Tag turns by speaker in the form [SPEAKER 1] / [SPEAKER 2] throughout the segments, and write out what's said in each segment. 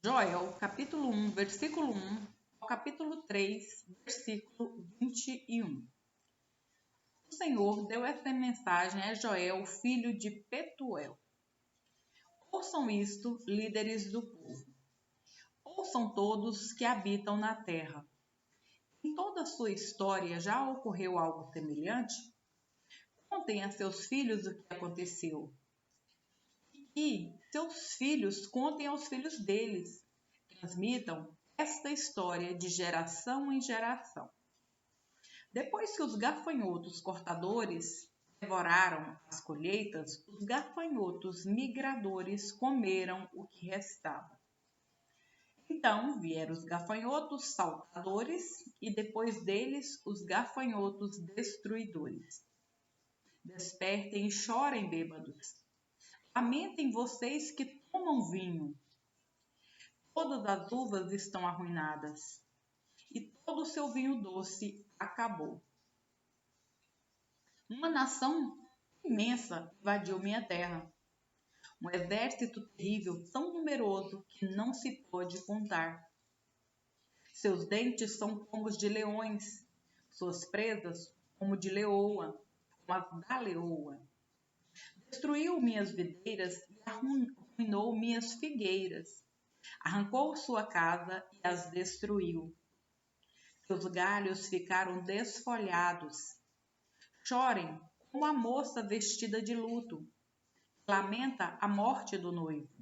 [SPEAKER 1] Joel, capítulo 1, versículo 1, ao capítulo 3, versículo 21. O Senhor deu essa mensagem a Joel, filho de Petuel. Ouçam isto, líderes do povo. Ouçam todos que habitam na terra. Em toda a sua história já ocorreu algo semelhante? Contem a seus filhos o que aconteceu. E seus filhos contem aos filhos deles. Transmitam esta história de geração em geração. Depois que os gafanhotos cortadores devoraram as colheitas, os gafanhotos migradores comeram o que restava. Então vieram os gafanhotos saltadores e depois deles os gafanhotos destruidores. Despertem e chorem, bêbados. Lamentem vocês que tomam vinho. Todas as uvas estão arruinadas e todo o seu vinho doce acabou. Uma nação imensa invadiu minha terra. Um exército terrível, tão numeroso que não se pode contar. Seus dentes são como os de leões, suas presas como de leoa, como as da leoa. Destruiu minhas videiras e arruinou minhas figueiras. Arrancou sua casa e as destruiu. Seus galhos ficaram desfolhados. Chorem como a moça vestida de luto. Lamenta a morte do noivo.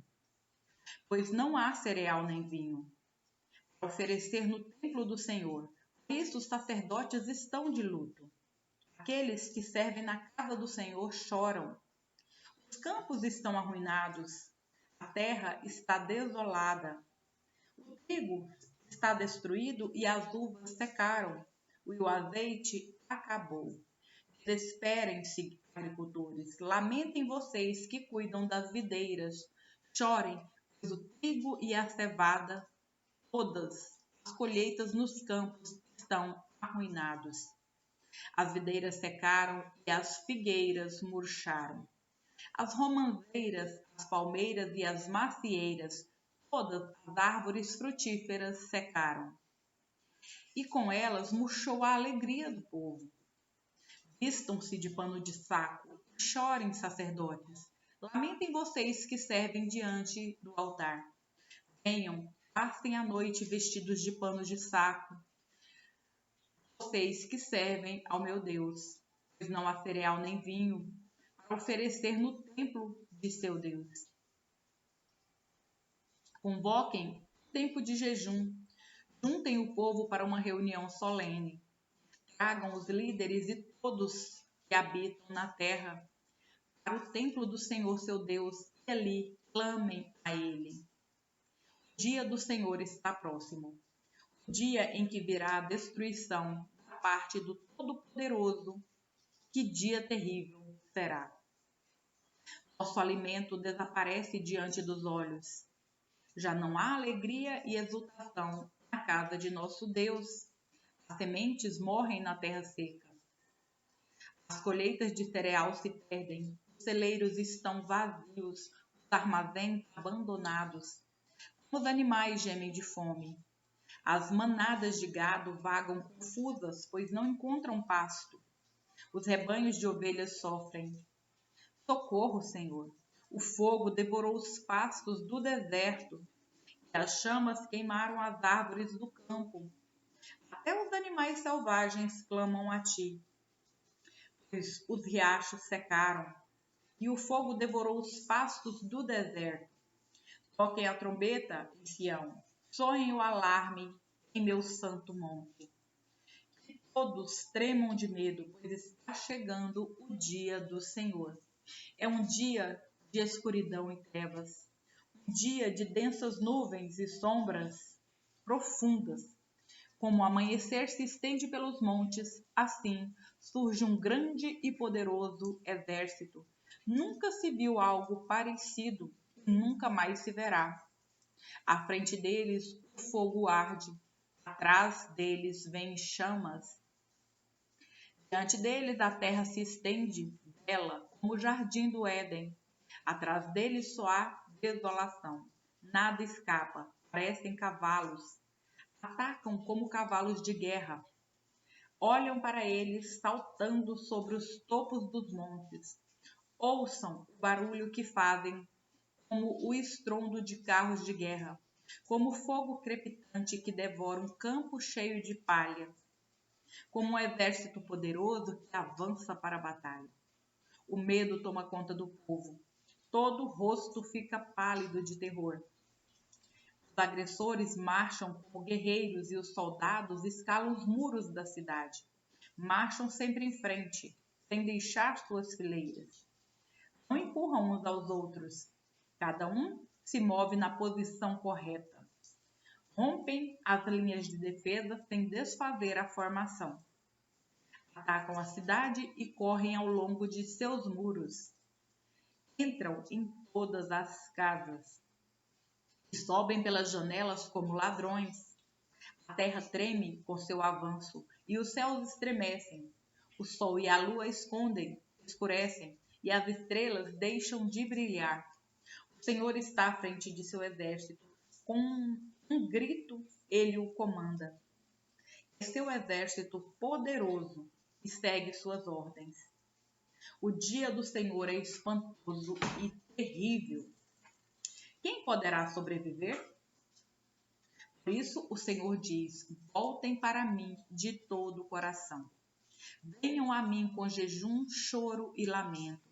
[SPEAKER 1] Pois não há cereal nem vinho para oferecer no templo do Senhor. Por isso os sacerdotes estão de luto. Aqueles que servem na casa do Senhor choram. Os campos estão arruinados. A terra está desolada. O trigo está destruído e as uvas secaram. E o azeite acabou. Desesperem-se, agricultores. Lamentem vocês que cuidam das videiras. Chorem, pois o trigo e a cevada, todas as colheitas nos campos estão arruinados. As videiras secaram e as figueiras murcharam. As romãzeiras, as palmeiras e as macieiras, todas as árvores frutíferas secaram. E com elas murchou a alegria do povo. Vistam-se de pano de saco, chorem, sacerdotes. Lamentem vocês que servem diante do altar. Venham, passem a noite vestidos de pano de saco. Vocês que servem ao meu Deus, pois não há cereal nem vinho para oferecer no templo de seu Deus. Convoquem tempo de jejum. Juntem o povo para uma reunião solene. Tragam os líderes e todos que habitam na terra para o templo do Senhor seu Deus e ali clamem a Ele. O dia do Senhor está próximo, o dia em que virá a destruição da parte do Todo-Poderoso. Que dia terrível será! Nosso alimento desaparece diante dos olhos. Já não há alegria e exultação na casa de nosso Deus. As sementes morrem na terra seca. As colheitas de cereal se perdem. Os celeiros estão vazios. Os armazéns abandonados. Os animais gemem de fome. As manadas de gado vagam confusas, pois não encontram pasto. Os rebanhos de ovelhas sofrem. Socorro, Senhor! O fogo devorou os pastos do deserto. E as chamas queimaram as árvores do campo. Até os animais selvagens clamam a ti, pois os riachos secaram e o fogo devorou os pastos do deserto. Toquem a trombeta em Sião, soem o alarme em meu santo monte. Que todos tremam de medo, pois está chegando o dia do Senhor. É um dia de escuridão e trevas, um dia de densas nuvens e sombras profundas. Como o amanhecer se estende pelos montes, assim surge um grande e poderoso exército. Nunca se viu algo parecido e nunca mais se verá. À frente deles o fogo arde, atrás deles vêm chamas. Diante deles a terra se estende, bela como o jardim do Éden. Atrás deles só há desolação. Nada escapa, parecem cavalos, atacam como cavalos de guerra. Olham para eles saltando sobre os topos dos montes. Ouçam o barulho que fazem, como o estrondo de carros de guerra, como fogo crepitante que devora um campo cheio de palha, como um exército poderoso que avança para a batalha. O medo toma conta do povo. Todo o rosto fica pálido de terror. Os agressores marcham como guerreiros e os soldados escalam os muros da cidade. Marcham sempre em frente, sem deixar suas fileiras. Não empurram uns aos outros. Cada um se move na posição correta. Rompem as linhas de defesa sem desfazer a formação. Atacam a cidade e correm ao longo de seus muros. Entram em todas as casas e sobem pelas janelas como ladrões. A terra treme com seu avanço e os céus estremecem. O sol e a lua escurecem e as estrelas deixam de brilhar. O Senhor está à frente de seu exército. Com um grito, ele o comanda. É seu exército poderoso e segue suas ordens. O dia do Senhor é espantoso e terrível. Quem poderá sobreviver? Por isso o Senhor diz: voltem para mim de todo o coração. Venham a mim com jejum, choro e lamento.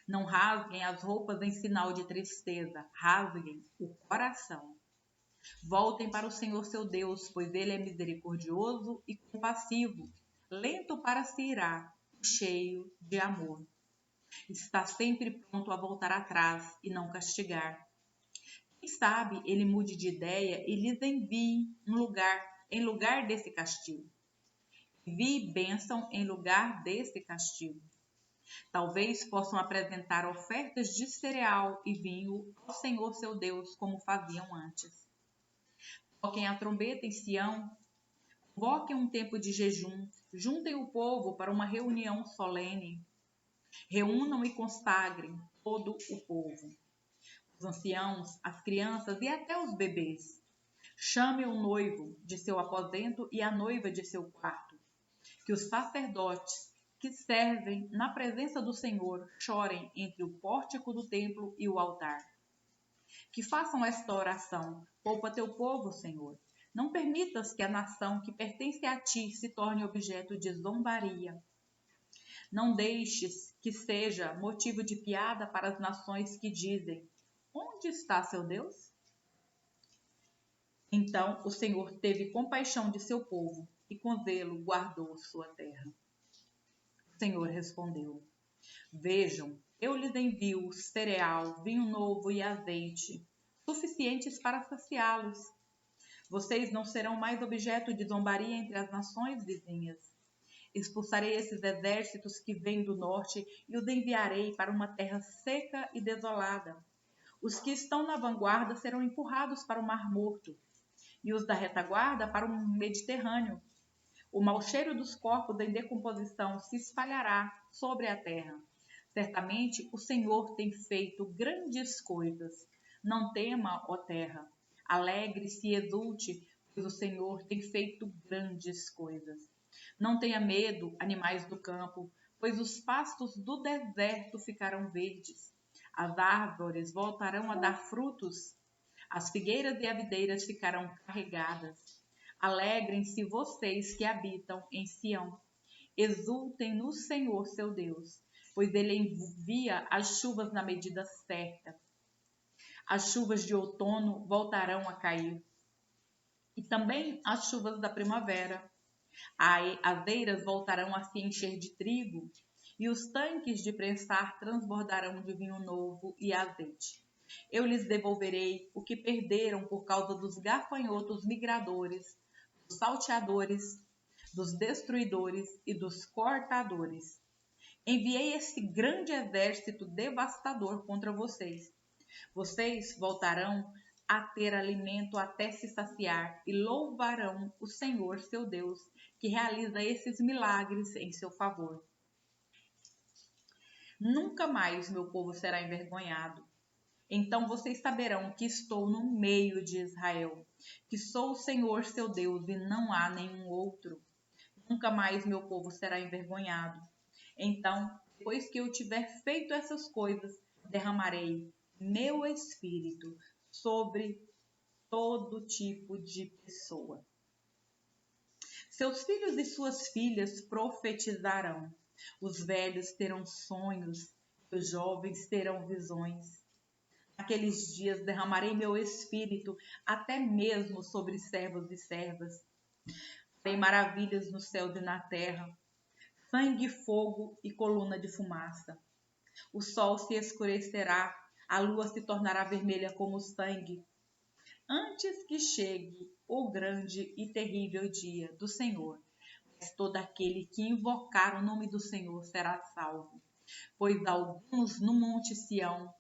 [SPEAKER 1] Não rasguem as roupas em sinal de tristeza, rasguem o coração. Voltem para o Senhor seu Deus, pois ele é misericordioso e compassivo, lento para se irar, cheio de amor. Está sempre pronto a voltar atrás e não castigar. Quem sabe ele mude de ideia e lhes envie em lugar desse castigo. Envie bênção em lugar desse castigo. Talvez possam apresentar ofertas de cereal e vinho ao Senhor seu Deus, como faziam antes. Toquem a trombeta em Sião, convoquem um tempo de jejum, juntem o povo para uma reunião solene. Reúnam e consagrem todo o povo, os anciãos, as crianças e até os bebês. Chame o noivo de seu aposento e a noiva de seu quarto. Que os sacerdotes que servem na presença do Senhor chorem entre o pórtico do templo e o altar. Que façam esta oração: poupa teu povo, Senhor. Não permitas que a nação que pertence a ti se torne objeto de zombaria. Não deixes que seja motivo de piada para as nações que dizem: onde está seu Deus? Então o Senhor teve compaixão de seu povo e com zelo guardou sua terra. O Senhor respondeu: vejam, eu lhes envio cereal, vinho novo e azeite, suficientes para saciá-los. Vocês não serão mais objeto de zombaria entre as nações vizinhas. Expulsarei esses exércitos que vêm do norte e os enviarei para uma terra seca e desolada. Os que estão na vanguarda serão empurrados para o Mar Morto e os da retaguarda para o Mediterrâneo. O mau cheiro dos corpos em decomposição se espalhará sobre a terra. Certamente o Senhor tem feito grandes coisas. Não tema, ó terra. Alegre-se e exulte, pois o Senhor tem feito grandes coisas. Não tenha medo, animais do campo, pois os pastos do deserto ficarão verdes. As árvores voltarão a dar frutos. As figueiras e videiras ficarão carregadas. Alegrem-se vocês que habitam em Sião. Exultem no Senhor seu Deus, pois ele envia as chuvas na medida certa. As chuvas de outono voltarão a cair, e também as chuvas da primavera. As eiras voltarão a se encher de trigo, e os tanques de prensar transbordarão de vinho novo e azeite. Eu lhes devolverei o que perderam por causa dos gafanhotos migradores, dos salteadores, dos destruidores e dos cortadores. Enviei esse grande exército devastador contra vocês. Vocês voltarão a ter alimento até se saciar e louvarão o Senhor seu Deus, que realiza esses milagres em seu favor. Nunca mais meu povo será envergonhado. Então vocês saberão que estou no meio de Israel, que sou o Senhor seu Deus e não há nenhum outro. Nunca mais meu povo será envergonhado. Então, depois que eu tiver feito essas coisas, derramarei meu espírito sobre todo tipo de pessoa. Seus filhos e suas filhas profetizarão. Os velhos terão sonhos, os jovens terão visões. Naqueles dias derramarei meu espírito até mesmo sobre servos e servas. Farei maravilhas no céu e na terra, sangue, fogo e coluna de fumaça. O sol se escurecerá, a lua se tornará vermelha como sangue, antes que chegue o grande e terrível dia do Senhor. Mas todo aquele que invocar o nome do Senhor será salvo, pois alguns no monte Sião,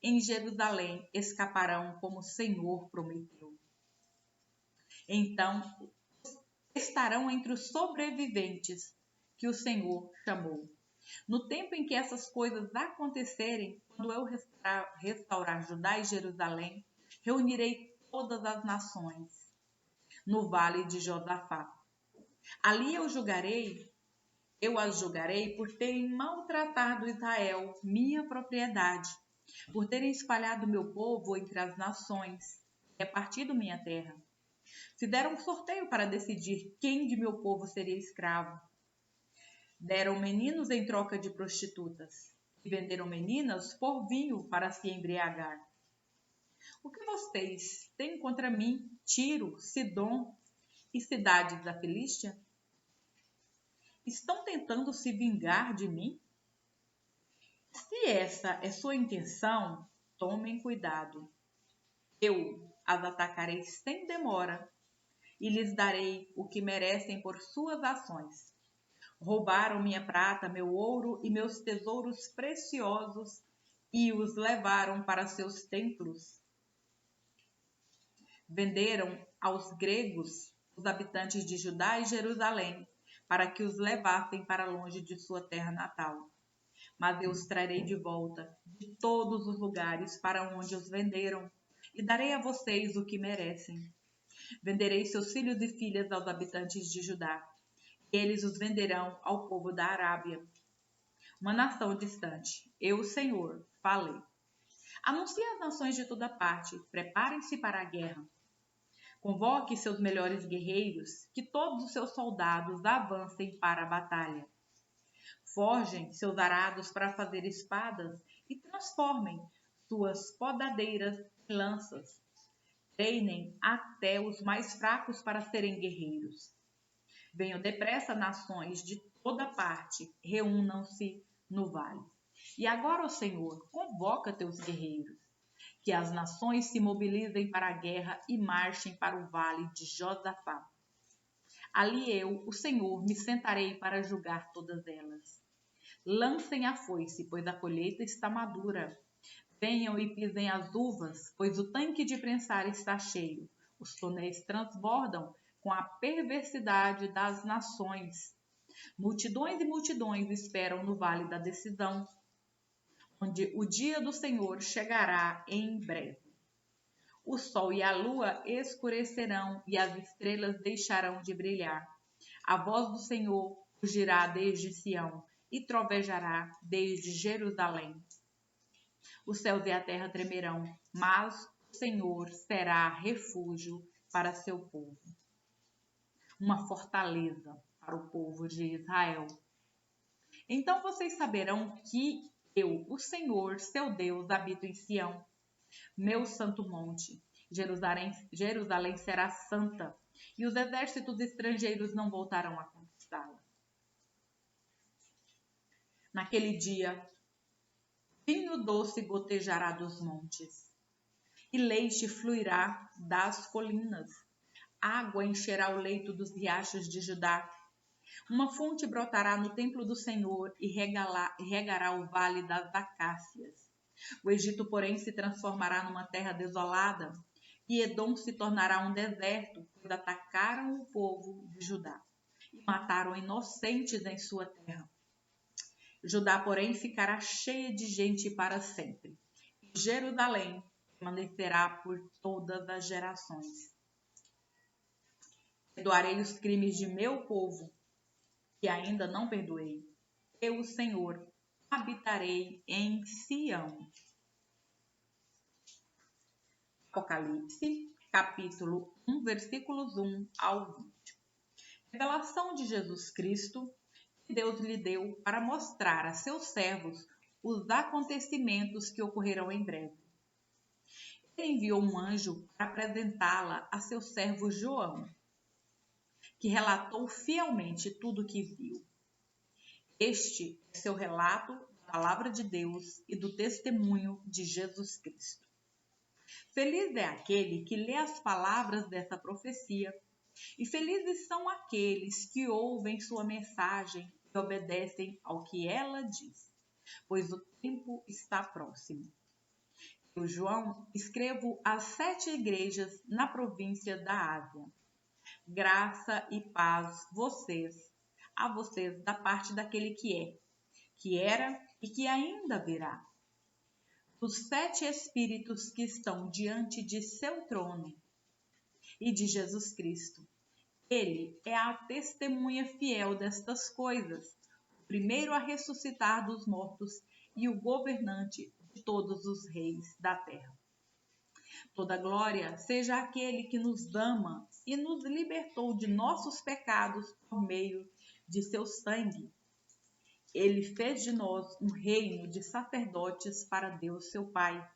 [SPEAKER 1] em Jerusalém, escaparão como o Senhor prometeu. Então estarão entre os sobreviventes que o Senhor chamou. No tempo em que essas coisas acontecerem, quando eu restaurar Judá e Jerusalém, reunirei todas as nações no vale de Josafá. Ali eu as julgarei por terem maltratado Israel, minha propriedade, por terem espalhado meu povo entre as nações, repartido minha terra. Fizeram um sorteio para decidir quem de meu povo seria escravo. Deram meninos em troca de prostitutas e venderam meninas por vinho para se embriagar. O que vocês têm contra mim, Tiro, Sidom e cidades da Filístia? Estão tentando se vingar de mim? Se essa é sua intenção, tomem cuidado. Eu as atacarei sem demora e lhes darei o que merecem por suas ações. Roubaram minha prata, meu ouro e meus tesouros preciosos e os levaram para seus templos. Venderam aos gregos os habitantes de Judá e Jerusalém, para que os levassem para longe de sua terra natal. Mas eu os trarei de volta de todos os lugares para onde os venderam, e darei a vocês o que merecem. Venderei seus filhos e filhas aos habitantes de Judá, e eles os venderão ao povo da Arábia, uma nação distante. Eu, o Senhor, falei. Anuncie às nações de toda parte, preparem-se para a guerra. Convoque seus melhores guerreiros, que todos os seus soldados avancem para a batalha. Forjem seus arados para fazer espadas e transformem suas podadeiras em lanças. Treinem até os mais fracos para serem guerreiros. Venham depressa, nações de toda parte, reúnam-se no vale. E agora, ó Senhor, convoca teus guerreiros, que as nações se mobilizem para a guerra e marchem para o vale de Josafá. Ali eu, o Senhor, me sentarei para julgar todas elas. Lancem a foice, pois a colheita está madura. Venham e pisem as uvas, pois o tanque de prensar está cheio. Os tonéis transbordam com a perversidade das nações. Multidões e multidões esperam no vale da decisão, onde o dia do Senhor chegará em breve. O sol e a lua escurecerão e as estrelas deixarão de brilhar. A voz do Senhor fugirá desde Sião e trovejará desde Jerusalém. Os céus e a terra tremerão, mas o Senhor será refúgio para seu povo, uma fortaleza para o povo de Israel. Então vocês saberão que eu, o Senhor, seu Deus, habito em Sião, meu santo monte. Jerusalém será santa, e os exércitos estrangeiros não voltarão a conquistá-la. Naquele dia, vinho doce gotejará dos montes, e leite fluirá das colinas. Água encherá o leito dos riachos de Judá. Uma fonte brotará no templo do Senhor e regará o vale das acácias. O Egito, porém, se transformará numa terra desolada, e Edom se tornará um deserto, pois atacaram o povo de Judá e mataram inocentes em sua terra. Judá, porém, ficará cheia de gente para sempre, e Jerusalém permanecerá por todas as gerações. Perdoarei os crimes de meu povo, que ainda não perdoei. Eu, o Senhor, habitarei em Sião. Apocalipse, capítulo 1, versículos 1 ao 20. Revelação de Jesus Cristo, que Deus lhe deu para mostrar a seus servos os acontecimentos que ocorrerão em breve. Ele enviou um anjo para apresentá-la a seu servo João, que relatou fielmente tudo o que viu. Este é seu relato da palavra de Deus e do testemunho de Jesus Cristo. Feliz é aquele que lê as palavras dessa profecia, e felizes são aqueles que ouvem sua mensagem e obedecem ao que ela diz, pois o tempo está próximo. Eu, João, escrevo às 7 igrejas na província da Ásia. Graça e paz a vocês da parte daquele que é, que era e que ainda virá. Dos 7 espíritos que estão diante de seu trono e de Jesus Cristo. Ele é a testemunha fiel destas coisas, o primeiro a ressuscitar dos mortos e o governante de todos os reis da terra. Toda glória seja àquele que nos ama e nos libertou de nossos pecados por meio de seu sangue. Ele fez de nós um reino de sacerdotes para Deus, seu Pai.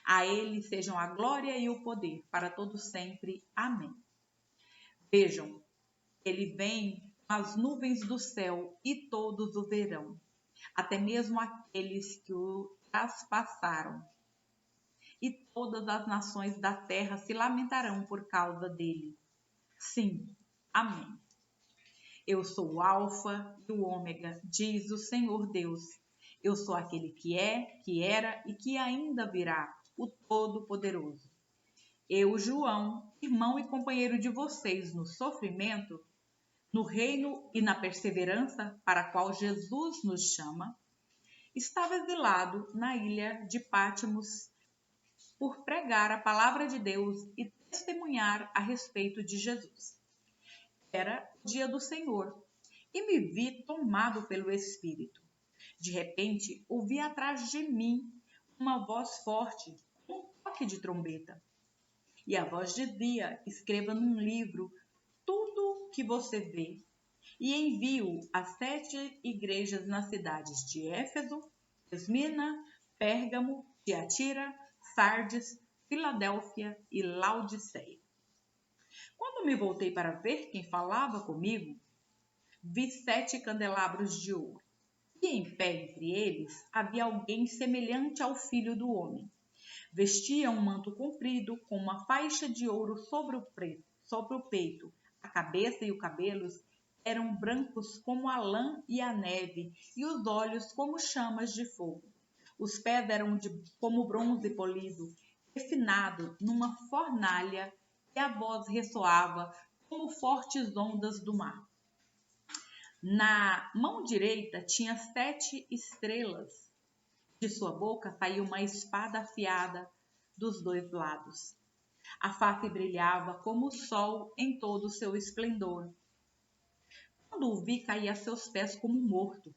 [SPEAKER 1] A ele sejam a glória e o poder para todos sempre. Amém. Vejam, ele vem com as nuvens do céu e todos o verão, até mesmo aqueles que o traspassaram. E todas as nações da terra se lamentarão por causa dele. Sim, amém. Eu sou o Alfa e o Ômega, diz o Senhor Deus. Eu sou aquele que é, que era e que ainda virá, o Todo-Poderoso. Eu, João, irmão e companheiro de vocês no sofrimento, no reino e na perseverança para a qual Jesus nos chama, estava exilado na ilha de Patmos por pregar a palavra de Deus e testemunhar a respeito de Jesus. Era o dia do Senhor e me vi tomado pelo Espírito. De repente, ouvi atrás de mim uma voz forte, um toque de trombeta. E a voz dizia: escreva num livro tudo que você vê e envie-o às 7 igrejas nas cidades de Éfeso, Esmina, Pérgamo, Tiatira, Sardes, Filadélfia e Laodiceia. Quando me voltei para ver quem falava comigo, vi 7 candelabros de ouro. E em pé entre eles havia alguém semelhante ao Filho do Homem. Vestia um manto comprido com uma faixa de ouro sobre o peito. A cabeça e os cabelos eram brancos como a lã e a neve, e os olhos como chamas de fogo. Os pés eram como bronze polido, refinado numa fornalha, e a voz ressoava como fortes ondas do mar. Na mão direita tinha 7 estrelas. De sua boca saiu uma espada afiada dos 2 lados. A face brilhava como o sol em todo o seu esplendor. Quando o vi, caí a seus pés como morto.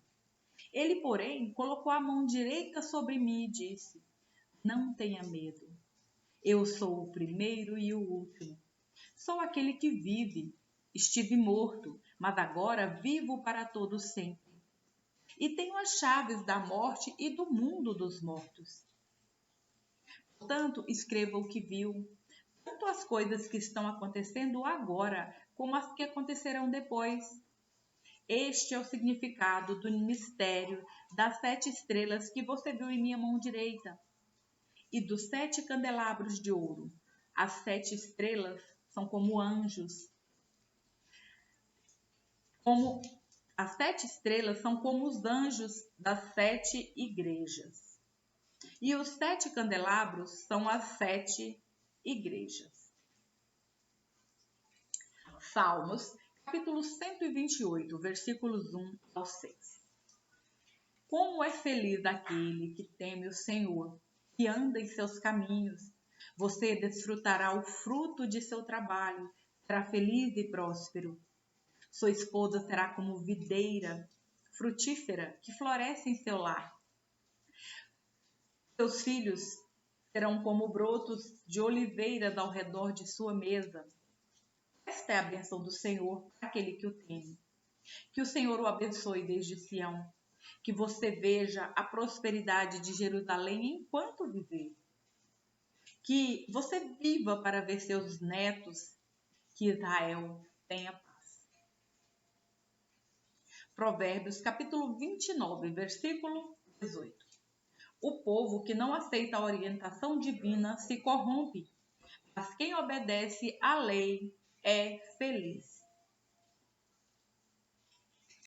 [SPEAKER 1] Ele, porém, colocou a mão direita sobre mim e disse: não tenha medo. Eu sou o primeiro e o último. Sou aquele que vive. Estive morto, mas agora vivo para todo sempre. E tenho as chaves da morte e do mundo dos mortos. Portanto, escreva o que viu, tanto as coisas que estão acontecendo agora, como as que acontecerão depois. Este é o significado do mistério das 7 estrelas que você viu em minha mão direita e dos 7 candelabros de ouro. As 7 estrelas são como anjos. As 7 estrelas são como os anjos das 7 igrejas. E os 7 candelabros são as 7 igrejas. Salmos, capítulo 128, versículos 1 ao 6. Como é feliz aquele que teme o Senhor que anda em seus caminhos. Você desfrutará o fruto de seu trabalho, será feliz e próspero. Sua esposa será como videira frutífera que floresce em seu lar. Seus filhos serão como brotos de oliveira ao redor de sua mesa. Esta é a bênção do Senhor para aquele que o teme. Que o Senhor o abençoe desde Sião. Que você veja a prosperidade de Jerusalém enquanto viver. Que você viva para ver seus netos, que Israel tenha paz. Provérbios capítulo 29, versículo 18. O povo que não aceita a orientação divina se corrompe, mas quem obedece à lei é feliz.